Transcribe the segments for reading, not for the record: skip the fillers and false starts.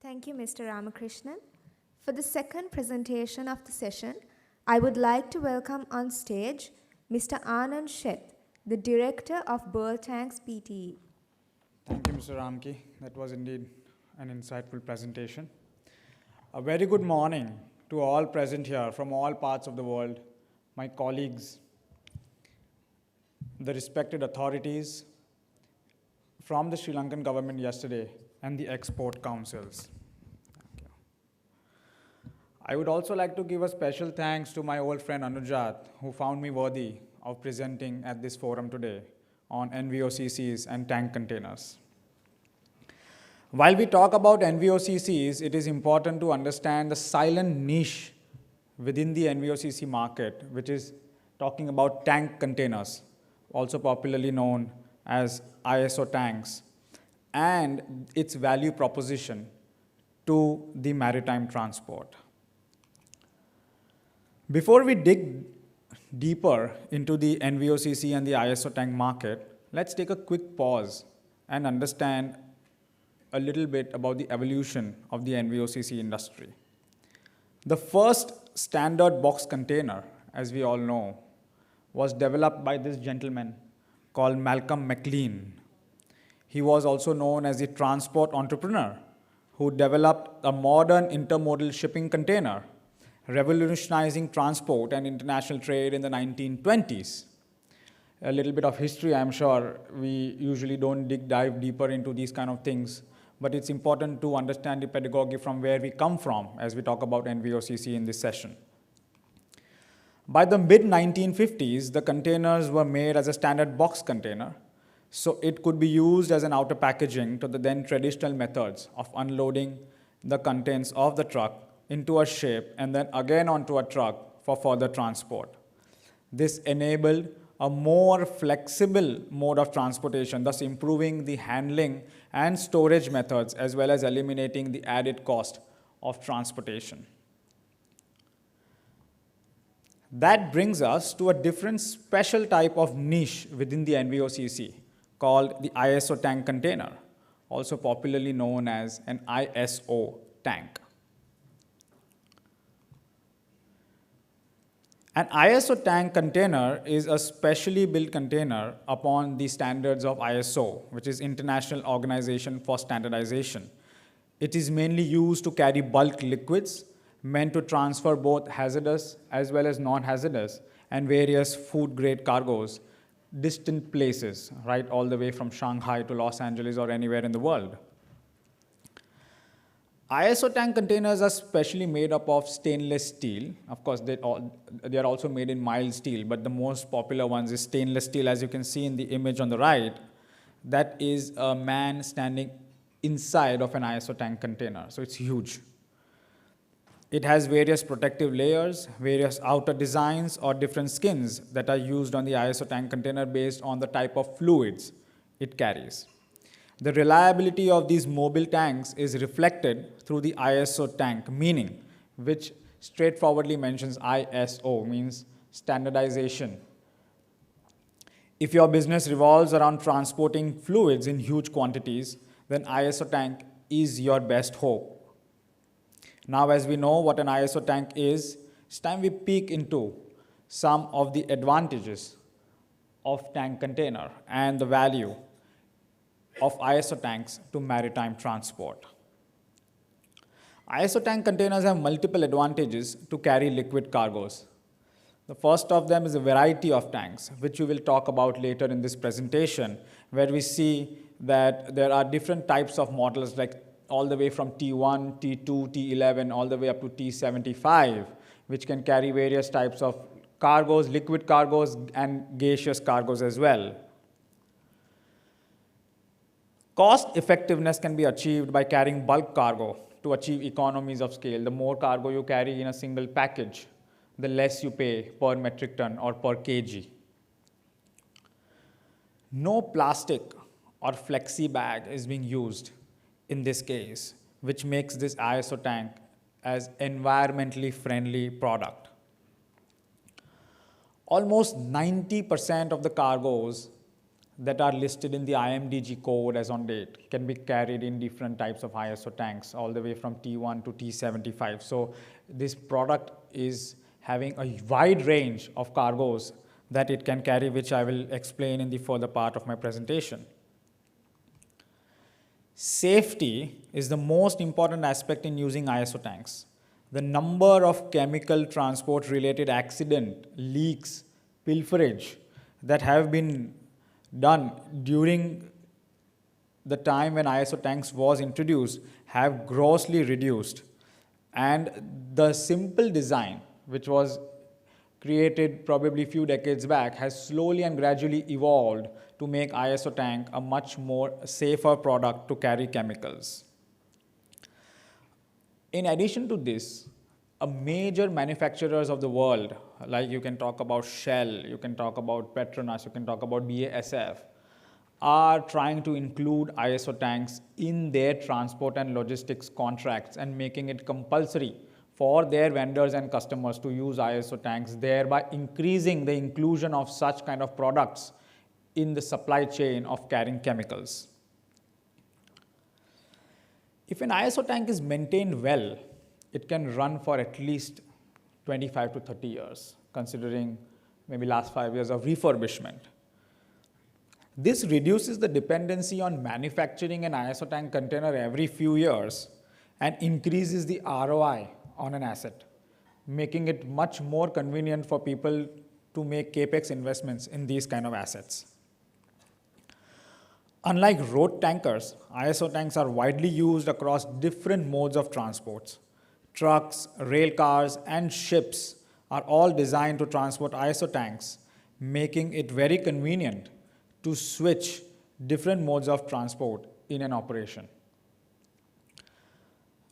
Thank you, Mr. Ramakrishnan. For the second presentation of the session, I would like to welcome on stage Mr. Anand Sheth, the Director of Burl Tanks Pte. Thank you, Mr. Ramki. That was indeed an insightful presentation. A very good morning to all present here from all parts of the world, my colleagues, the respected authorities from the Sri Lankan government yesterday, and the export councils. Thank you. I would also like to give a special thanks to my old friend Anand Sheth, who found me worthy of presenting at this forum today on NVOCCs and tank containers. While we talk about NVOCCs, it is important to understand the silent niche within the NVOCC market, which is talking about tank containers, also popularly known as ISO tanks, and its value proposition to the maritime transport. Before we dig deeper into the NVOCC and the ISO tank market, let's take a quick pause and understand a little bit about the evolution of the NVOCC industry. The first standard box container, as we all know, was developed by this gentleman called Malcolm McLean. He was also known as the transport entrepreneur who developed a modern intermodal shipping container, revolutionizing transport and international trade in the 1920s. A little bit of history, I'm sure we usually don't dive deeper into these kind of things, but it's important to understand the pedagogy from where we come from as we talk about NVOCC in this session. By the mid-1950s, the containers were made as a standard box container, so it could be used as an outer packaging to the then traditional methods of unloading the contents of the truck into a ship and then again onto a truck for further transport. This enabled a more flexible mode of transportation, thus improving the handling and storage methods as well as eliminating the added cost of transportation. That brings us to a different special type of niche within the NVOCC called the ISO tank container, also popularly known as an ISO tank. An ISO tank container is a specially built container upon the standards of ISO, which is International Organization for Standardization. It is mainly used to carry bulk liquids, meant to transfer both hazardous as well as non-hazardous and various food-grade cargoes, distant places, right, all the way from Shanghai to Los Angeles or anywhere in the world. ISO tank containers are specially made up of stainless steel. Of course, they are also made in mild steel, but the most popular ones is stainless steel, as you can see in the image on the right. That is a man standing inside of an ISO tank container, so it's huge. It has various protective layers, various outer designs or different skins that are used on the ISO tank container based on the type of fluids it carries. The reliability of these mobile tanks is reflected through the ISO tank meaning, which straightforwardly mentions ISO, means standardization. If your business revolves around transporting fluids in huge quantities, then ISO tank is your best hope. Now, as we know what an ISO tank is, it's time we peek into some of the advantages of tank container and the value of ISO tanks to maritime transport. ISO tank containers have multiple advantages to carry liquid cargoes. The first of them is a variety of tanks, which we will talk about later in this presentation, where we see that there are different types of models, like all the way from T1, T2, T11, all the way up to T75, which can carry various types of cargoes, liquid cargoes, and gaseous cargoes as well. Cost effectiveness can be achieved by carrying bulk cargo to achieve economies of scale. The more cargo you carry in a single package, the less you pay per metric ton or per kg. No plastic or flexi bag is being used in this case, which makes this ISO tank as environmentally friendly product. Almost 90% of the cargoes that are listed in the IMDG code as on date can be carried in different types of ISO tanks, all the way from T1 to T75. So this product is having a wide range of cargoes that it can carry, which I will explain in the further part of my presentation. Safety is the most important aspect in using ISO tanks. The number of chemical transport related accident, leaks, pilferage that have been done during the time when ISO tanks was introduced have grossly reduced, and the simple design which was created probably a few decades back has slowly and gradually evolved to make ISO tank a much more safer product to carry chemicals. In addition to this, a major manufacturers of the world, like you can talk about Shell, you can talk about Petronas, you can talk about BASF, are trying to include ISO tanks in their transport and logistics contracts and making it compulsory for their vendors and customers to use ISO tanks, thereby increasing the inclusion of such kind of products in the supply chain of carrying chemicals. If an ISO tank is maintained well, it can run for at least 25 to 30 years, considering maybe last 5 years of refurbishment. This reduces the dependency on manufacturing an ISO tank container every few years and increases the ROI on an asset, making it much more convenient for people to make capex investments in these kind of assets. Unlike road tankers, ISO tanks are widely used across different modes of transports. Trucks, rail cars, and ships are all designed to transport ISO tanks, making it very convenient to switch different modes of transport in an operation.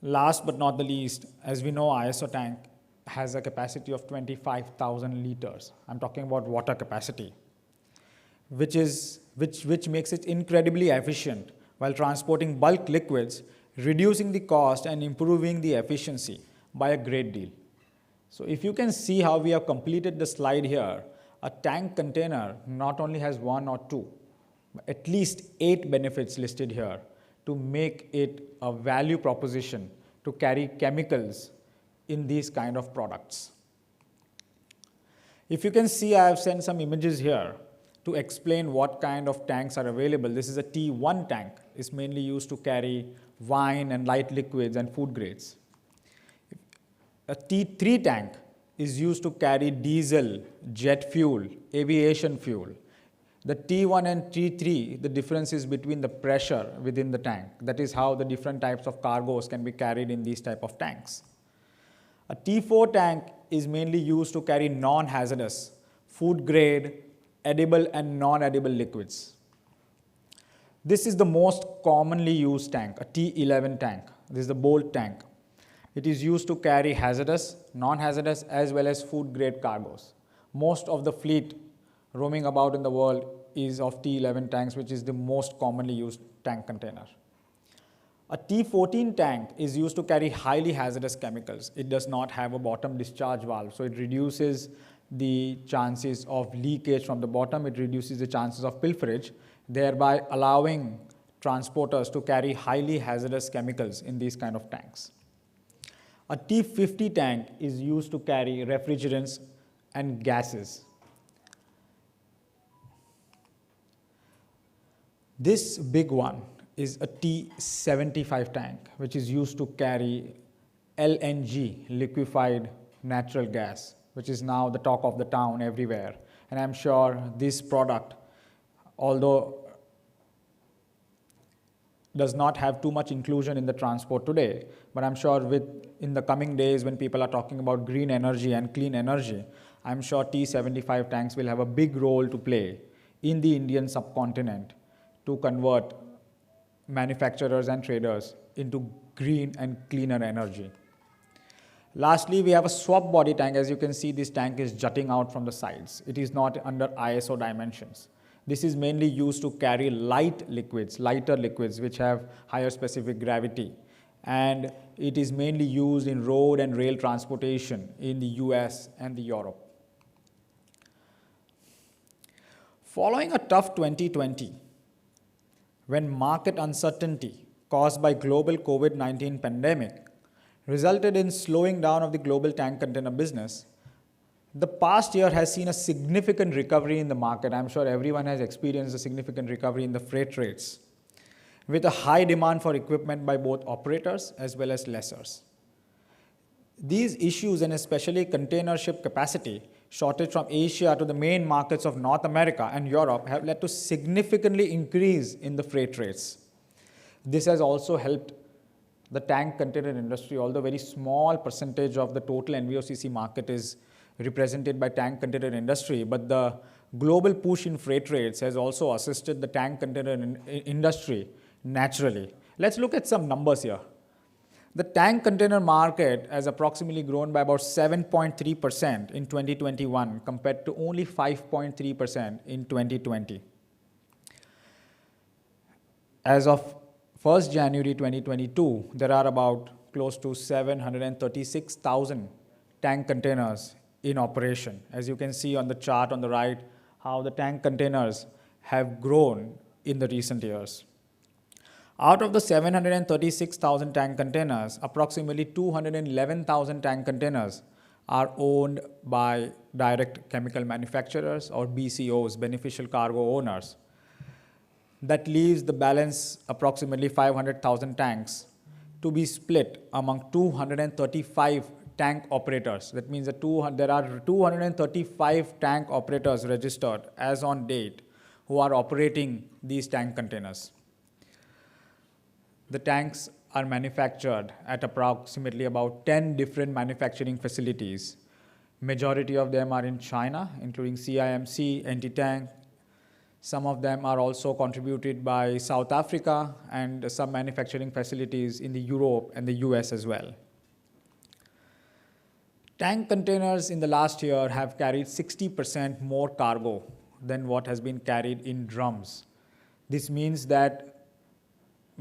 Last but not the least, as we know, ISO tank has a capacity of 25,000 liters. I'm talking about water capacity, which makes it incredibly efficient while transporting bulk liquids, reducing the cost and improving the efficiency by a great deal. So if you can see how we have completed the slide here, a tank container not only has 1 or 2, but at least 8 benefits listed here to make it a value proposition to carry chemicals in these kind of products. If you can see, I have sent some images here to explain what kind of tanks are available. This is a T1 tank. It's mainly used to carry wine and light liquids and food grades. A T3 tank is used to carry diesel, jet fuel, aviation fuel. The T1 and T3, the difference is between the pressure within the tank. That is how the different types of cargoes can be carried in these type of tanks. A T4 tank is mainly used to carry non-hazardous, food grade, edible and non-edible liquids. This is the most commonly used tank, a T11 tank. This is the bolt tank. It is used to carry hazardous, non-hazardous as well as food grade cargoes. Most of the fleet roaming about in the world is of T11 tanks, which is the most commonly used tank container. A T14 tank is used to carry highly hazardous chemicals. It does not have a bottom discharge valve, so it reduces the chances of leakage from the bottom. It reduces the chances of pilferage, thereby allowing transporters to carry highly hazardous chemicals in these kind of tanks. A T50 tank is used to carry refrigerants and gases. This big one is a T75 tank, which is used to carry LNG, liquefied natural gas, which is now the talk of the town everywhere. And I'm sure this product, although does not have too much inclusion in the transport today, but I'm sure in the coming days when people are talking about green energy and clean energy, I'm sure T75 tanks will have a big role to play in the Indian subcontinent to convert manufacturers and traders into green and cleaner energy. Lastly, we have a swap body tank. As you can see, this tank is jutting out from the sides. It is not under ISO dimensions. This is mainly used to carry lighter liquids, which have higher specific gravity. And it is mainly used in road and rail transportation in the US and Europe. Following a tough 2020, when market uncertainty caused by global COVID-19 pandemic resulted in slowing down of the global tank container business, the past year has seen a significant recovery in the market. I'm sure everyone has experienced a significant recovery in the freight rates, with a high demand for equipment by both operators as well as lessors. These issues, and especially container ship capacity shortage from Asia to the main markets of North America and Europe, have led to significantly increase in the freight rates. This has also helped the tank container industry, although very small percentage of the total NVOCC market is represented by tank container industry, but the global push in freight rates has also assisted the tank container industry naturally. Let's look at some numbers here. The tank container market has approximately grown by about 7.3% in 2021 compared to only 5.3% in 2020. As of 1st January 2022, there are about close to 736,000 tank containers in operation. As you can see on the chart on the right, how the tank containers have grown in the recent years. Out of the 736,000 tank containers, approximately 211,000 tank containers are owned by direct chemical manufacturers or BCOs, beneficial cargo owners. That leaves the balance, approximately 500,000 tanks, to be split among 235 tank operators. That means that there are 235 tank operators registered as on date who are operating these tank containers. The tanks are manufactured at approximately about 10 different manufacturing facilities. Majority of them are in China, including CIMLC, Anti-Tank. Some of them are also contributed by South Africa and some manufacturing facilities in the Europe and the US as well. Tank containers in the last year have carried 60% more cargo than what has been carried in drums. This means that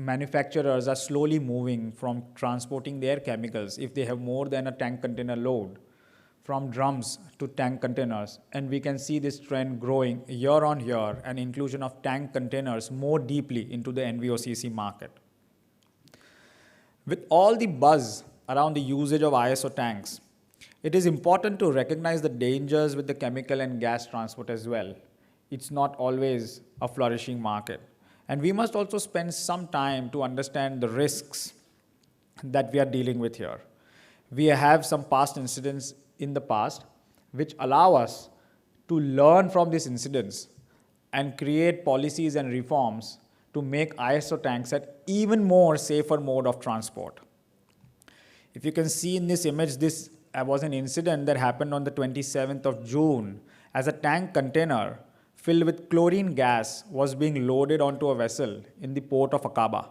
manufacturers are slowly moving from transporting their chemicals, if they have more than a tank container load, from drums to tank containers. And we can see this trend growing year on year, and inclusion of tank containers more deeply into the NVOCC market. With all the buzz around the usage of ISO tanks, it is important to recognize the dangers with the chemical and gas transport as well. It's not always a flourishing market. And we must also spend some time to understand the risks that we are dealing with here. We have some past incidents in the past which allow us to learn from these incidents and create policies and reforms to make ISO tanks an even more safer mode of transport. If you can see in this image, this was an incident that happened on the 27th of June as a tank container filled with chlorine gas was being loaded onto a vessel in the port of Aqaba.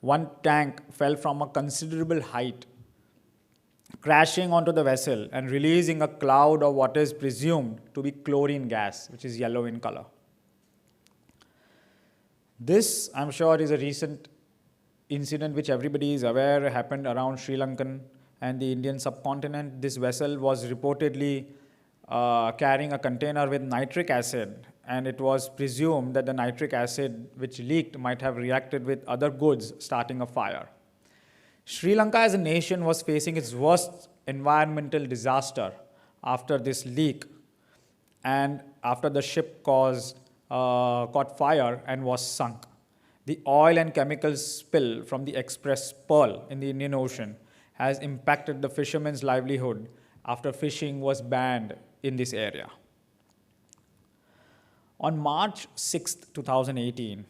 One tank fell from a considerable height, crashing onto the vessel and releasing a cloud of what is presumed to be chlorine gas, which is yellow in color. This, I'm sure, is a recent incident which everybody is aware happened around Sri Lankan and the Indian subcontinent. This vessel was reportedly carrying a container with nitric acid, and it was presumed that the nitric acid which leaked might have reacted with other goods, starting a fire. Sri Lanka as a nation was facing its worst environmental disaster after this leak, and after the ship caught fire and was sunk. The oil and chemicals spill from the Express Pearl in the Indian Ocean has impacted the fishermen's livelihood after fishing was banned in this area. On March 6, 2018,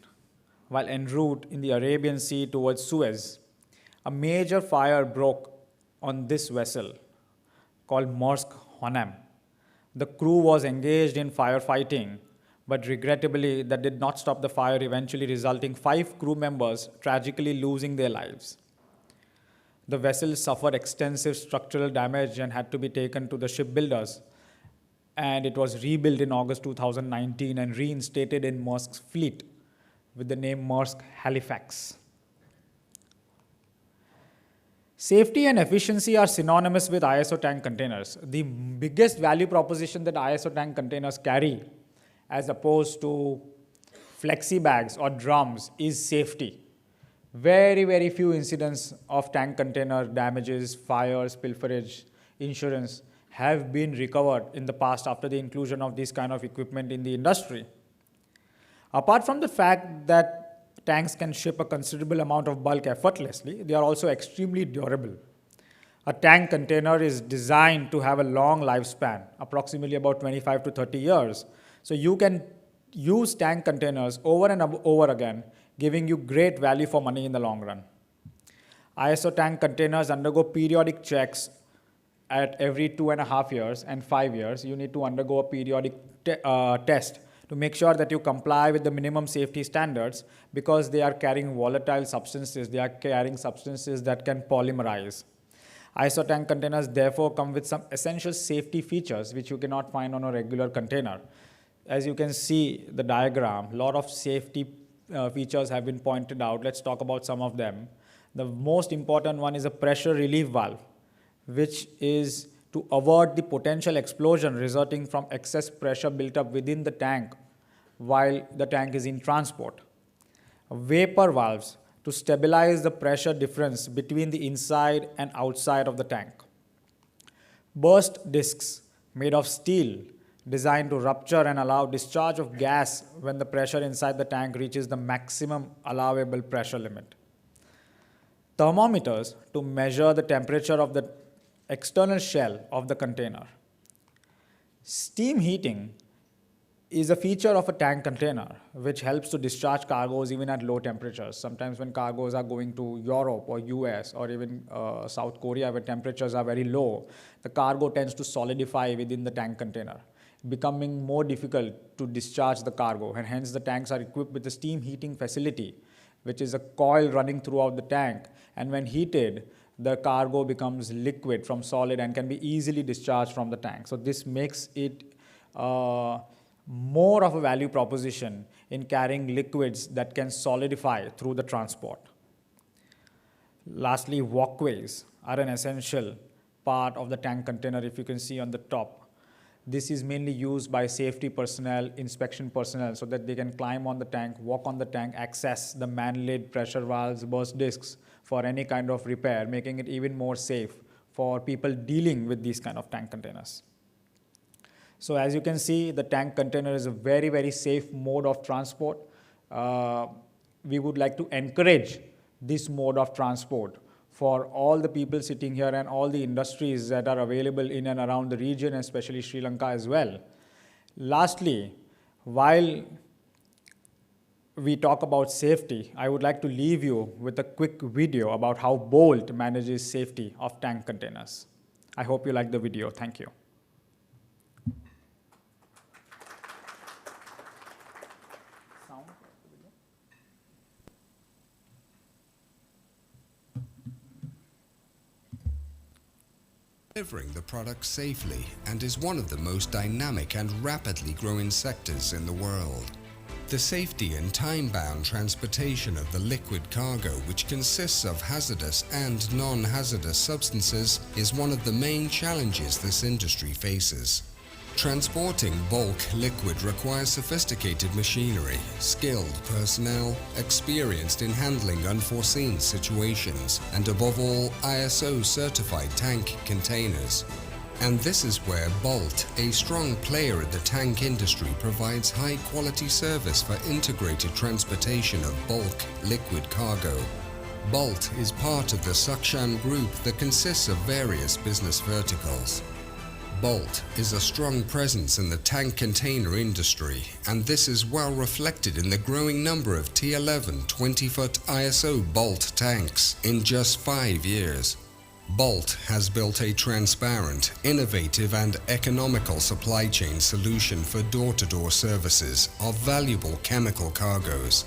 while en route in the Arabian Sea towards Suez, a major fire broke on this vessel called Maersk Honam. The crew was engaged in firefighting, but regrettably that did not stop the fire, eventually resulting 5 crew members tragically losing their lives. The vessel suffered extensive structural damage and had to be taken to the shipbuilders, and it was rebuilt in August 2019 and reinstated in Maersk's fleet with the name Maersk Halifax. Safety and efficiency are synonymous with ISO tank containers. The biggest value proposition that ISO tank containers carry, as opposed to flexi bags or drums is safety. Very, very few incidents of tank container damages, fires, pilferage, insurance have been recovered in the past after the inclusion of this kind of equipment in the industry. Apart from the fact that tanks can ship a considerable amount of bulk effortlessly, they are also extremely durable. A tank container is designed to have a long lifespan, approximately about 25 to 30 years. So you can use tank containers over and over again, giving you great value for money in the long run. ISO tank containers undergo periodic checks at every 2.5 years and 5 years. You need to undergo a periodic test to make sure that you comply with the minimum safety standards, because they are carrying volatile substances. They are carrying substances that can polymerize. ISO tank containers therefore come with some essential safety features which you cannot find on a regular container. As you can see the diagram, a lot of safety features have been pointed out. Let's talk about some of them. The most important one is a pressure relief valve, which is to avert the potential explosion resulting from excess pressure built up within the tank while the tank is in transport. Vapor valves to stabilize the pressure difference between the inside and outside of the tank. Burst discs made of steel designed to rupture and allow discharge of gas when the pressure inside the tank reaches the maximum allowable pressure limit. Thermometers to measure the temperature of the external shell of the container. Steam heating is a feature of a tank container which helps to discharge cargoes even at low temperatures. Sometimes when cargoes are going to Europe or US or even South Korea where temperatures are very low, the cargo tends to solidify within the tank container, becoming more difficult to discharge the cargo, and hence the tanks are equipped with a steam heating facility, which is a coil running throughout the tank, and when heated, the cargo becomes liquid from solid and can be easily discharged from the tank. So this makes it more of a value proposition in carrying liquids that can solidify through the transport. Lastly, walkways are an essential part of the tank container, if you can see on the top. This is mainly used by safety personnel, inspection personnel, so that they can climb on the tank, walk on the tank, access the man-led pressure valves, burst discs for any kind of repair, making it even more safe for people dealing with these kind of tank containers. So as you can see, the tank container is a very, very safe mode of transport. We would like to encourage this mode of transport for all the people sitting here and all the industries that are available in and around the region, especially Sri Lanka as well. Lastly, while we talk about safety, I would like to leave you with a quick video about how Bolt manages safety of tank containers. I hope you like the video. Thank you. Delivering the product safely and is one of the most dynamic and rapidly growing sectors in the world. The safety and time-bound transportation of the liquid cargo, which consists of hazardous and non-hazardous substances, is one of the main challenges this industry faces. Transporting bulk liquid requires sophisticated machinery, skilled personnel, experienced in handling unforeseen situations, and above all, ISO-certified tank containers. And this is where Bolt, a strong player in the tank industry, provides high-quality service for integrated transportation of bulk liquid cargo. Bolt is part of the Saksham Group that consists of various business verticals. Bolt is a strong presence in the tank container industry, and this is well reflected in the growing number of T11 20-foot ISO Bolt tanks in just 5 years. Bolt has built a transparent, innovative and economical supply chain solution for door-to-door services of valuable chemical cargoes.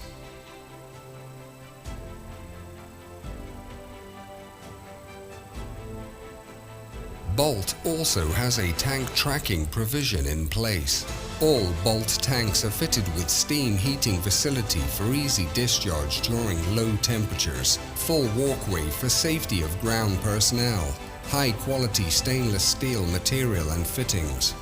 Bolt also has a tank tracking provision in place. All Bolt tanks are fitted with steam heating facility for easy discharge during low temperatures, full walkway for safety of ground personnel, high quality stainless steel material and fittings.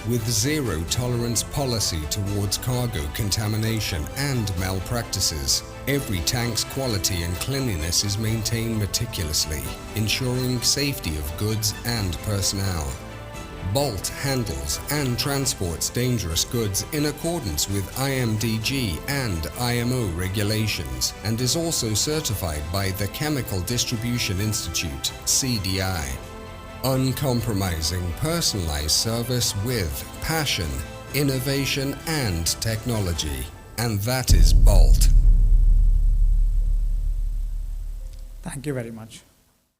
With zero tolerance policy towards cargo contamination and malpractices, every tank's quality and cleanliness is maintained meticulously, ensuring safety of goods and personnel. Bolt handles and transports dangerous goods in accordance with IMDG and IMO regulations and is also certified by the Chemical Distribution Institute, CDI. Uncompromising personalized service with passion, innovation and technology. And that is Bolt. Thank you very much.